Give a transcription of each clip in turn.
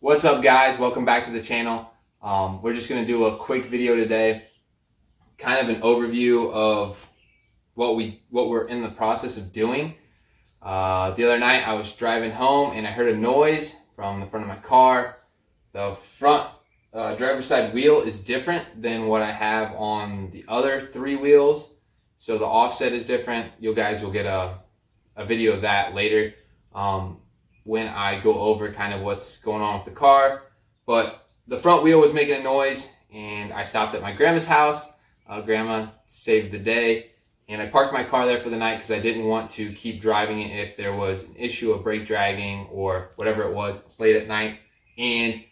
What's up, guys? Welcome back to the channel. We're just going to do a quick video today, kind of an overview of what we're in the process of doing. The other night I was driving home and I heard a noise from the front of my car. The front driver's side wheel is different than what I have on the other three wheels, so the offset is different. You guys will get a video of that later. When I go over kind of what's going on with the car. But the front wheel was making a noise and I stopped at my grandma's house. Grandma saved the day, and I parked my car there for the night because I didn't want to keep driving it if there was an issue of brake dragging or whatever it was late at night. And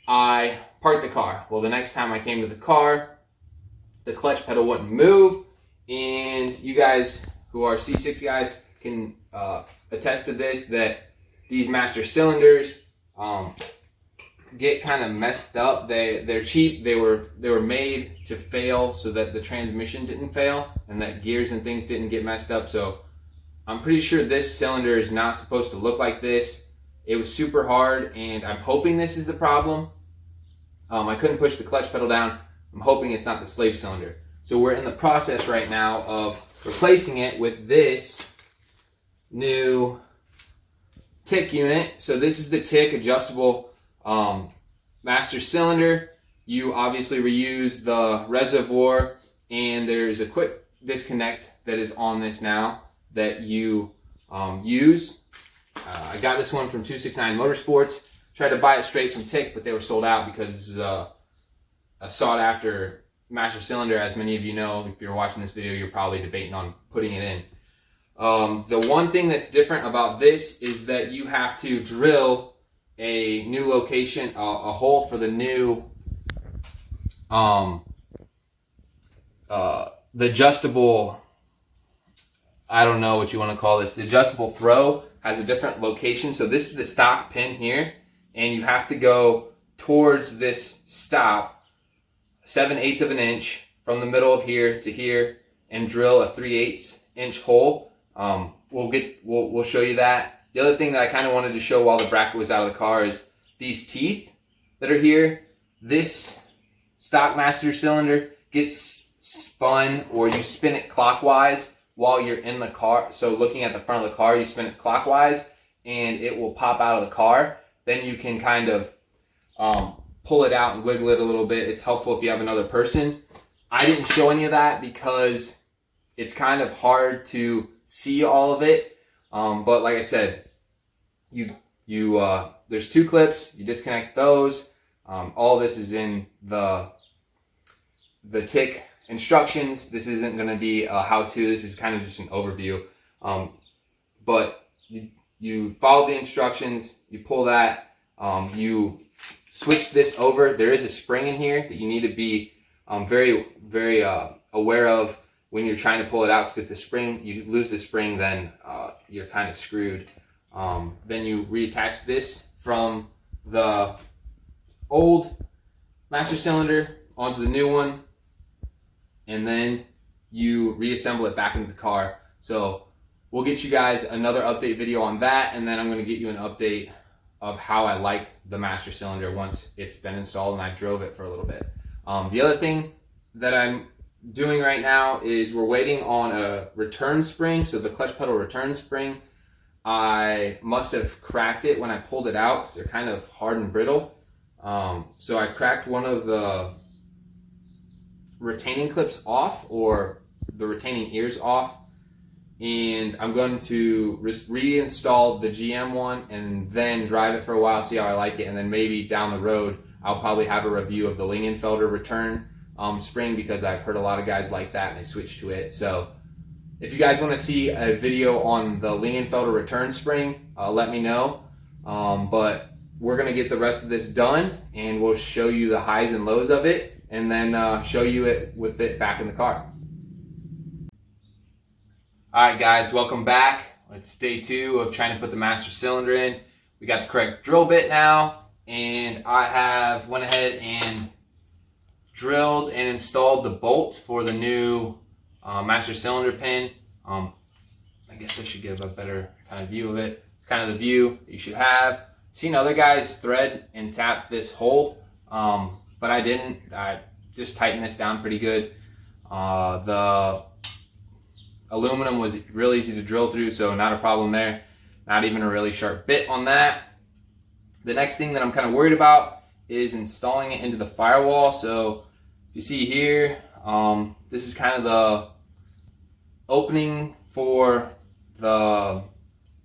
I parked the car. Well, the next time I came to the car, the clutch pedal wouldn't move, and you guys who are C6 guys can attest to this, that these master cylinders get kind of messed up. They're cheap. They were made to fail so that the transmission didn't fail and that gears and things didn't get messed up. So I'm pretty sure this cylinder is not supposed to look like this. It was super hard, and I'm hoping this is the problem. I couldn't push the clutch pedal down. I'm hoping it's not the slave cylinder. So we're in the process right now of replacing it with this new Tick unit. So this is the Tick adjustable master cylinder. You obviously reuse the reservoir, and there's a quick disconnect that is on this now that you use. I got this one from 269 Motorsports. Tried to buy it straight from Tick, but they were sold out because this is a sought after master cylinder. As many of you know, if you're watching this video, you're probably debating on putting it in. The one thing that's different about this is that you have to drill a new location, a hole for the new, the adjustable, I don't know what you want to call this, the adjustable throw has a different location. So this is the stock pin here, and you have to go towards this stop 7/8 of an inch from the middle of here to here and drill a 3/8 inch hole. We'll show you that. The other thing that I kind of wanted to show while the bracket was out of the car is these teeth that are here. This stock master cylinder gets spun, or you spin it clockwise while you're in the car. So looking at the front of the car, you spin it clockwise and it will pop out of the car. Then you can kind of pull it out and wiggle it a little bit. It's helpful if you have another person. I didn't show any of that because it's kind of hard to see all of it, but like I said, there's two clips. You disconnect those. All this is in the Tick instructions. This isn't going to be a how-to. This is kind of just an overview. But you follow the instructions. You pull that. You switch this over. There is a spring in here that you need to be very, very aware of when you're trying to pull it out, because if the spring, you lose the spring, then you're kind of screwed. Then you reattach this from the old master cylinder onto the new one, and then you reassemble it back into the car. So we'll get you guys another update video on that, and then I'm going to get you an update of how I like the master cylinder once it's been installed and I drove it for a little bit. The other thing that I'm doing right now is we're waiting on a return spring. So the clutch pedal return spring, I must have cracked it when I pulled it out because they're kind of hard and brittle. So I cracked one of the retaining clips off, or the retaining ears off, and I'm going to reinstall the GM one and then drive it for a while, see how I like it, and then maybe down the road I'll probably have a review of the Lingenfelder return spring, because I've heard a lot of guys like that and they switched to it. So if you guys want to see a video on the Lingenfelder return spring, let me know. But we're going to get the rest of this done, and we'll show you the highs and lows of it, and then show you it with it back in the car. Alright guys, welcome back. It's day 2 of trying to put the master cylinder in. We got the correct drill bit now, and I have went ahead and drilled and installed the bolts for the new master cylinder pin. I guess I should give a better kind of view of it. It's kind of the view you should have. Seen other guys thread and tap this hole, but I didn't. I just tightened this down pretty good. The aluminum was real easy to drill through, so not a problem there. Not even a really sharp bit on that. The next thing that I'm kind of worried about is installing it into the firewall. So you see here, this is kind of the opening for the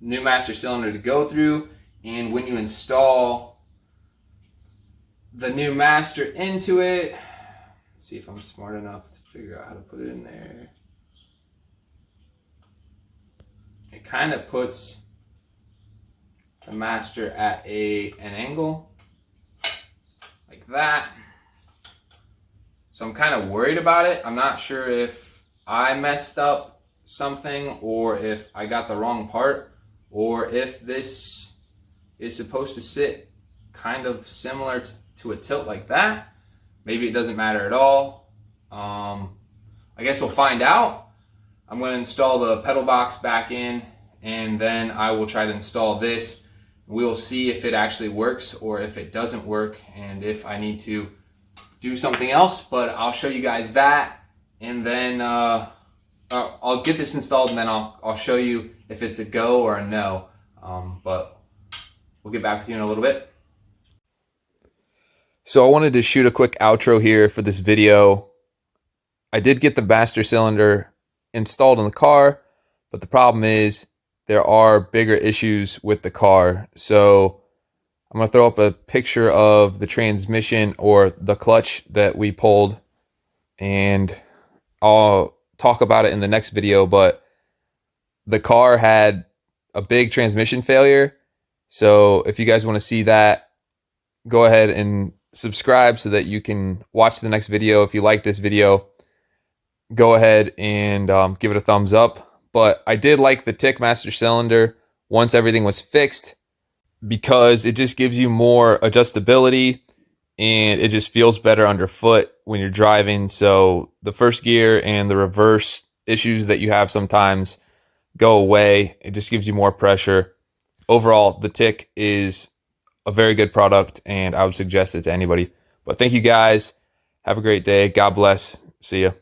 new master cylinder to go through. And when you install the new master into it, let's see if I'm smart enough to figure out how to put it in there. It kind of puts the master at an angle like that. So I'm kind of worried about it. I'm not sure if I messed up something or if I got the wrong part or if this is supposed to sit kind of similar to a tilt like that. Maybe it doesn't matter at all. I guess we'll find out. I'm going to install the pedal box back in, and then I will try to install this. We'll see if it actually works or if it doesn't work and if I need to do something else, but I'll show you guys that, and then I'll get this installed, and then I'll show you if it's a go or a no, but we'll get back with you in a little bit. So I wanted to shoot a quick outro here for this video. I did get the master cylinder installed in the car, but the problem is there are bigger issues with the car. So I'm going to throw up a picture of the transmission or the clutch that we pulled, and I'll talk about it in the next video, but the car had a big transmission failure. So if you guys want to see that, go ahead and subscribe so that you can watch the next video. If you like this video, go ahead and give it a thumbs up. But I did like the Tick master cylinder once everything was fixed, because it just gives you more adjustability and it just feels better underfoot when you're driving. So the first gear and the reverse issues that you have sometimes go away. It just gives you more pressure. Overall, the Tick is a very good product, and I would suggest it to anybody. But thank you guys. Have a great day. God bless. See ya.